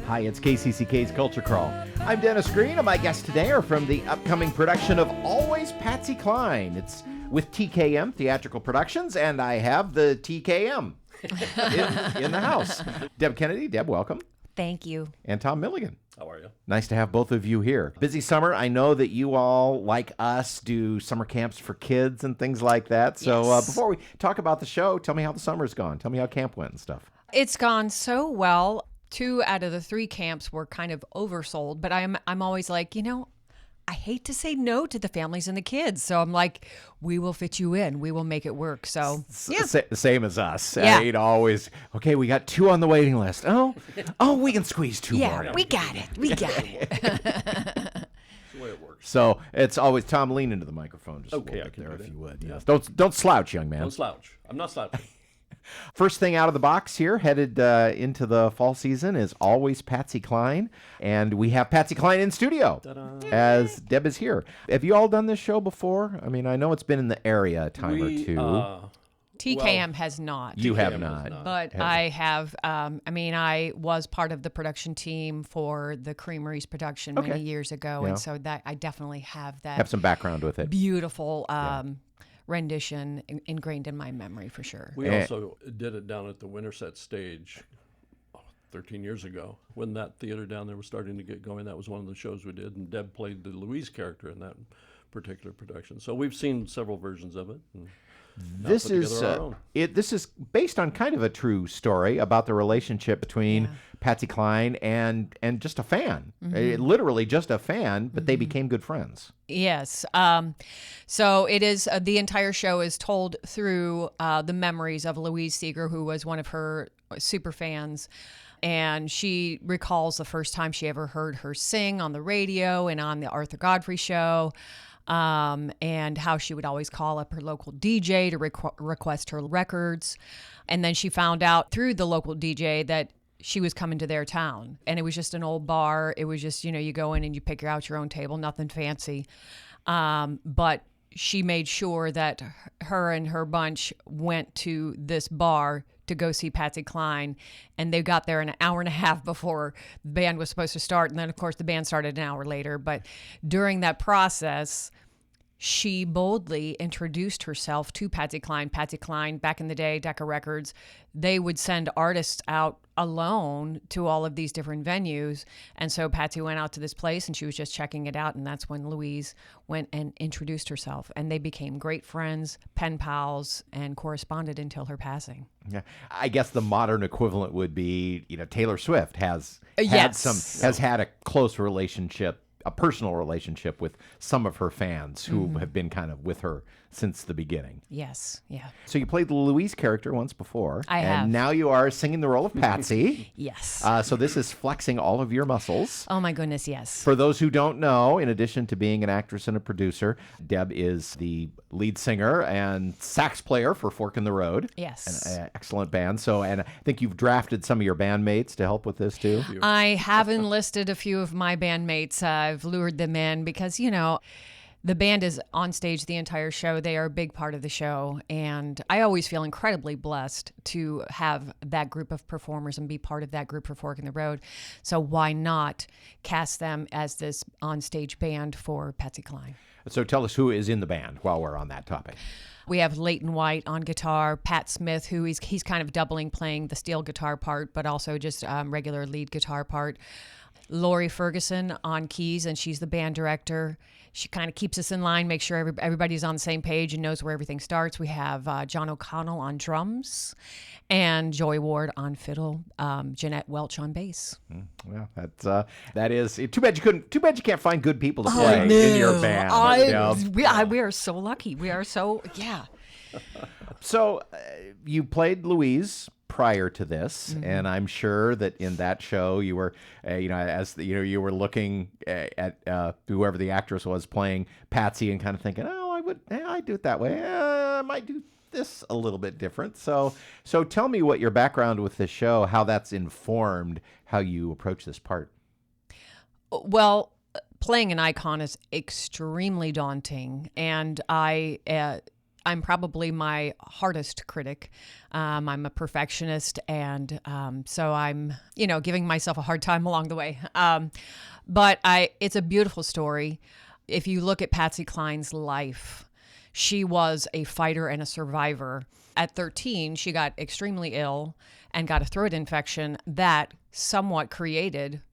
Hi, it's KCCK's Culture Crawl. I'm Dennis Green, and my guests today are from the upcoming production of Always Patsy Cline. It's with TKM Theatrical Productions, and I have the TKM in the house. Deb Kennedy. Deb, welcome. Thank you. And Tom Milligan. How are you? Nice to have both of you here. Busy summer. I know that you all, like us, do summer camps for kids and things like that. So Yes. Before we talk about the show, tell me how the summer's gone. Tell me how camp went and stuff. It's gone so well. 2 out of the 3 camps were kind of oversold, but I'm always like, I hate to say no to the families and the kids. So I'm like, we will fit you in. We will make it work. So, yeah. Same as us. Yeah. Always, okay, we got 2 on the waiting list. Oh, we can squeeze 2 more. Yeah, we got it. We got it. That's the way it works. So it's always, Tom, lean into the microphone just Okay, a I little bit can there do if that. you would. Yeah. Yes. Don't slouch, young man. Don't slouch. I'm not slouching. First thing out of the box here, headed into the fall season, is Always Patsy Cline. And we have Patsy Cline in studio as Deb is here. Have you all done this show before? I mean, I know it's been in the area a time or two. TKM has not. You have TKM not. has not. But I have, I was part of the production team for the Creamery's production many years ago. Yeah. And so that I definitely have that Have some background with it. beautiful rendition ingrained in my memory for sure. We also did it down at the Winterset stage 13 years ago. When that theater down there was starting to get going, that was one of the shows we did, and Deb played the Louise character in that particular production. So we've seen several versions of it. And now This put together is our own. this is based on kind of a true story about the relationship between Patsy Cline and just a fan, literally just a fan, but they became good friends. Yes. So it is, the entire show is told through the memories of Louise Seeger, who was one of her super fans. And she recalls the first time she ever heard her sing on the radio and on the Arthur Godfrey show. And how she would always call up her local DJ to request her records. And then she found out through the local DJ that she was coming to their town. And it was just an old bar. It was just, you go in and you pick out your own table, nothing fancy. But she made sure that her and her bunch went to this bar to go see Patsy Cline, and they got there an hour and a half before the band was supposed to start, and then of course the band started an hour later. But during that process, she boldly introduced herself to Patsy Cline. Patsy Cline, back in the day, Decca Records, they would send artists out alone to all of these different venues. And so Patsy went out to this place and she was just checking it out. And that's when Louise went and introduced herself. And they became great friends, pen pals, and corresponded until her passing. Yeah, I guess the modern equivalent would be, Taylor Swift has Yes. had a close relationship, a personal relationship with some of her fans who have been kind of with her since the beginning. Yes, yeah. So you played the Louise character once before. I have. And now you are singing the role of Patsy. Yes. So this is flexing all of your muscles. Oh my goodness, yes. For those who don't know, in addition to being an actress and a producer, Deb is the lead singer and sax player for Fork in the Road. Yes. An excellent band. And I think you've drafted some of your bandmates to help with this too. I have enlisted a few of my bandmates. I've lured them in because, the band is on stage the entire show. They are a big part of the show. And I always feel incredibly blessed to have that group of performers and be part of that group for Fork in the Road. So why not cast them as this on-stage band for Patsy Cline? So tell us who is in the band while we're on that topic. We have Leighton White on guitar, Pat Smith, who he's kind of doubling, playing the steel guitar part, but also just regular lead guitar part. Lori Ferguson on keys, and she's the band director. She kind of keeps us in line, makes sure everybody's on the same page and knows where everything starts. We have John O'Connell on drums and Joy Ward on fiddle, Jeanette Welch on bass. Well, that is too bad you can't find good people to play in your band. We are so lucky. We are so, yeah. So you played Louise prior to this, and I'm sure that in that show you were, you were looking at whoever the actress was playing Patsy and kind of thinking, I'd do it that way. I might do this a little bit different. So tell me what your background with this show, how that's informed how you approach this part. Well, playing an icon is extremely daunting, and I I'm probably my hardest critic. I'm a perfectionist, and so I'm, giving myself a hard time along the way. But it's a beautiful story. If you look at Patsy Cline's life, she was a fighter and a survivor. At 13, she got extremely ill and got a throat infection that somewhat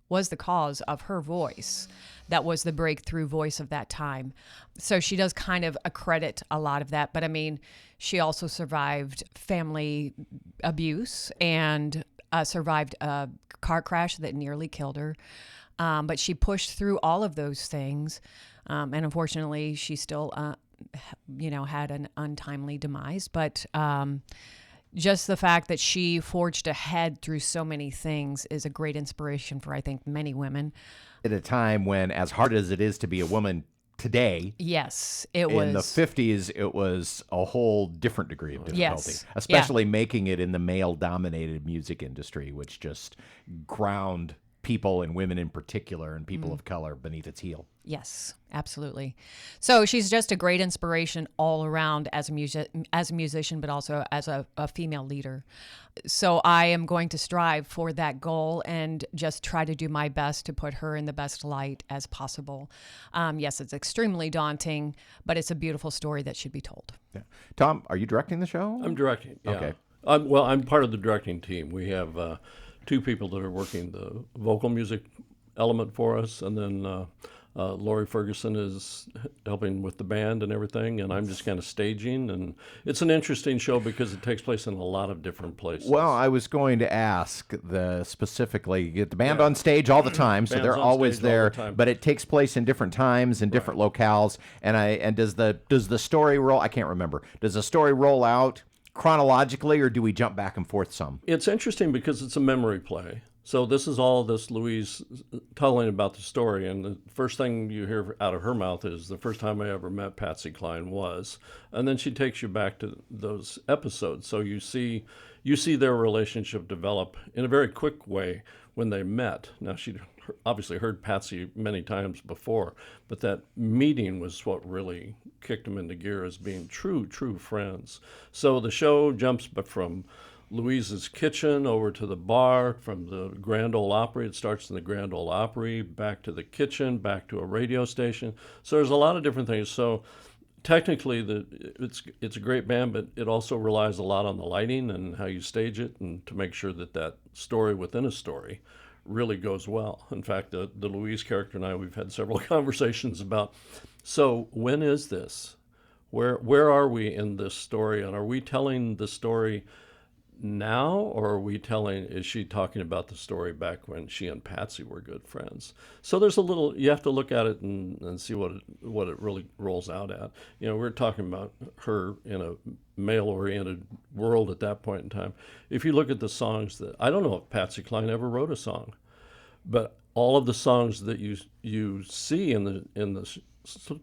was the cause of her voice. That was the breakthrough voice of that time. So she does kind of accredit a lot of that. But I mean, she also survived family abuse and survived a car crash that nearly killed her. But she pushed through all of those things. And unfortunately, she still, had an untimely demise. But just the fact that she forged ahead through so many things is a great inspiration for, I think, many women. At a time when, as hard as it is to be a woman today, yes, it was. In the 50s, it was a whole different degree of difficulty, Yes. especially making it in the male-dominated music industry, which just ground people and women in particular and people of color beneath its heel. Yes, absolutely. So she's just a great inspiration all around as a musician, but also as a female leader. So I am going to strive for that goal and just try to do my best to put her in the best light as possible. Yes, it's extremely daunting, but it's a beautiful story that should be told. Yeah. Tom, are you directing the show? I'm directing. Yeah. Okay. I'm part of the directing team. We have 2 people that are working the vocal music element for us, and then Lori Ferguson is helping with the band and everything, and I'm just kind of staging. And it's an interesting show because it takes place in a lot of different places. Well, I was going to ask specifically, you get the band on stage all the time, so Band's they're on always stage all there, the time. but it takes place in different times and different locales. And does the story roll? I can't remember. Does the story roll out chronologically, or do we jump back and forth some? It's interesting because it's a memory play. So this is all this Louise telling about the story, and the first thing you hear out of her mouth is the first time I ever met Patsy Cline was, and then she takes you back to those episodes. So you see their relationship develop in a very quick way when they met. Now she obviously heard Patsy many times before, but that meeting was what really kicked them into gear as being true friends. So the show jumps from Louise's kitchen over to the bar, from the Grand Ole Opry. It starts in the Grand Ole Opry, back to the kitchen, back to a radio station. So there's a lot of different things. So technically, it's a great band, but it also relies a lot on the lighting and how you stage it, and to make sure that story within a story really goes well. In fact, the Louise character and I, we've had several conversations about, so when is this? Where are we in this story? And are we telling the story now, or is she talking about the story back when she and Patsy were good friends? So there's you have to look at it and see what it really rolls out at. We're talking about her in a male-oriented world at that point in time. If you look at the songs I don't know if Patsy Cline ever wrote a song, but all of the songs that you see in the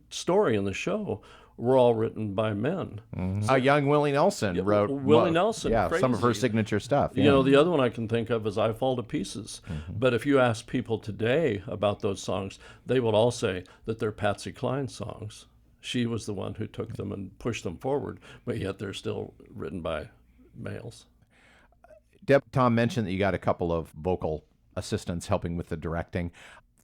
story in the show were all written by men. Mm-hmm. Young Willie Nelson wrote. Willie Nelson, some of her signature stuff. Yeah. The other one I can think of is I Fall to Pieces. Mm-hmm. But if you ask people today about those songs, they would all say that they're Patsy Cline songs. She was the one who took them and pushed them forward, but yet they're still written by males. Tom mentioned that you got a couple of vocal assistants helping with the directing.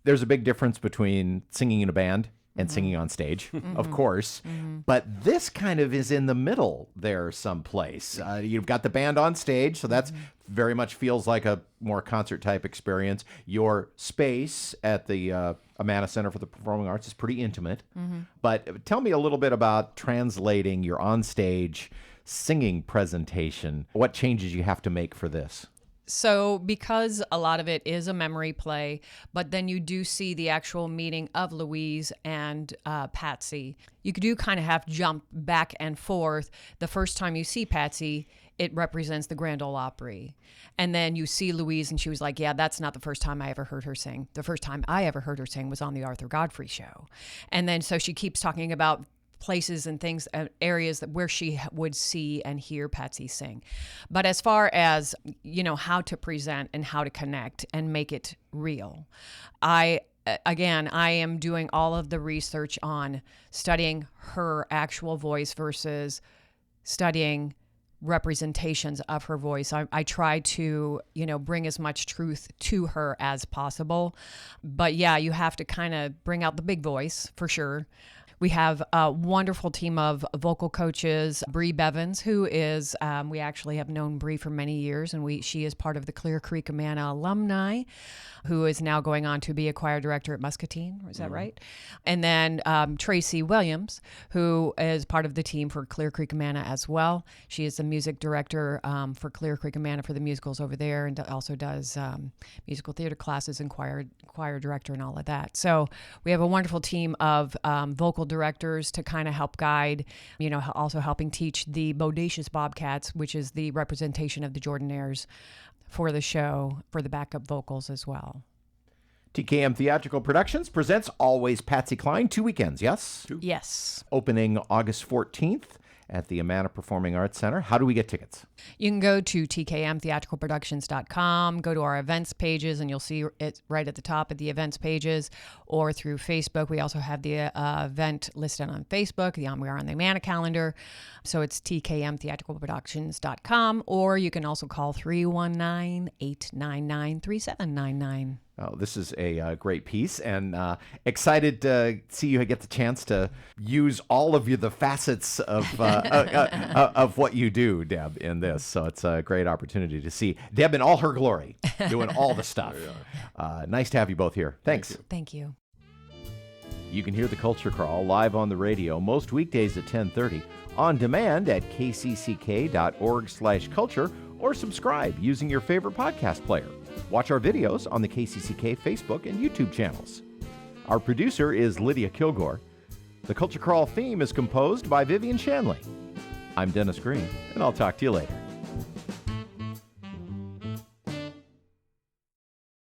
There's a big difference between singing in a band and singing on stage, of course. Mm-hmm. But this kind of is in the middle there someplace. You've got the band on stage, so that's very much feels like a more concert-type experience. Your space at the Amana Center for the Performing Arts is pretty intimate. Mm-hmm. But tell me a little bit about translating your on-stage singing presentation. What changes you have to make for this? So because a lot of it is a memory play, but then you do see the actual meeting of Louise and Patsy, you do kind of have to jump back and forth. The first time you see Patsy, it represents the Grand Ole Opry. And then you see Louise and she was like, yeah, that's not the first time I ever heard her sing. The first time I ever heard her sing was on the Arthur Godfrey Show. And then so she keeps talking about places and things, areas where she would see and hear Patsy sing. But as far as, how to present and how to connect and make it real, I again, I am doing all of the research on studying her actual voice versus studying representations of her voice. I try to, bring as much truth to her as possible. But yeah, you have to kind of bring out the big voice for sure. We have a wonderful team of vocal coaches. Bree Bevins, who is, we actually have known Bree for many years, and she is part of the Clear Creek Amana alumni, who is now going on to be a choir director at Muscatine. Is that right? And then Tracy Williams, who is part of the team for Clear Creek Amana as well. She is the music director for Clear Creek Amana for the musicals over there, and also does musical theater classes and choir director and all of that. So we have a wonderful team of vocal directors to kind of help guide, also helping teach the Bodacious Bobcats, which is the representation of the Jordanaires for the show, for the backup vocals as well. TKM Theatrical Productions presents Always Patsy Cline, 2 weekends, yes? Yes. Opening August 14th at the Amana Performing Arts Center. How do we get tickets? You can go to tkmtheatricalproductions.com, go to our events pages, and you'll see it right at the top of the events pages, or through Facebook. We also have the event listed on Facebook. We are on the Amana calendar. So it's tkmtheatricalproductions.com, or you can also call 319-899-3799. Oh, this is a great piece, and excited to see you get the chance to use all of the facets of what you do, Deb, in this. So it's a great opportunity to see Deb in all her glory, doing all the stuff. Nice to have you both here. Thanks. Thank you. You can hear The Culture Crawl live on the radio most weekdays at 10:30, on demand at kcck.org/culture, or subscribe using your favorite podcast player. Watch our videos on the KCCK Facebook and YouTube channels. Our producer is Lydia Kilgore. The Culture Crawl theme is composed by Vivian Shanley. I'm Dennis Green, and I'll talk to you later.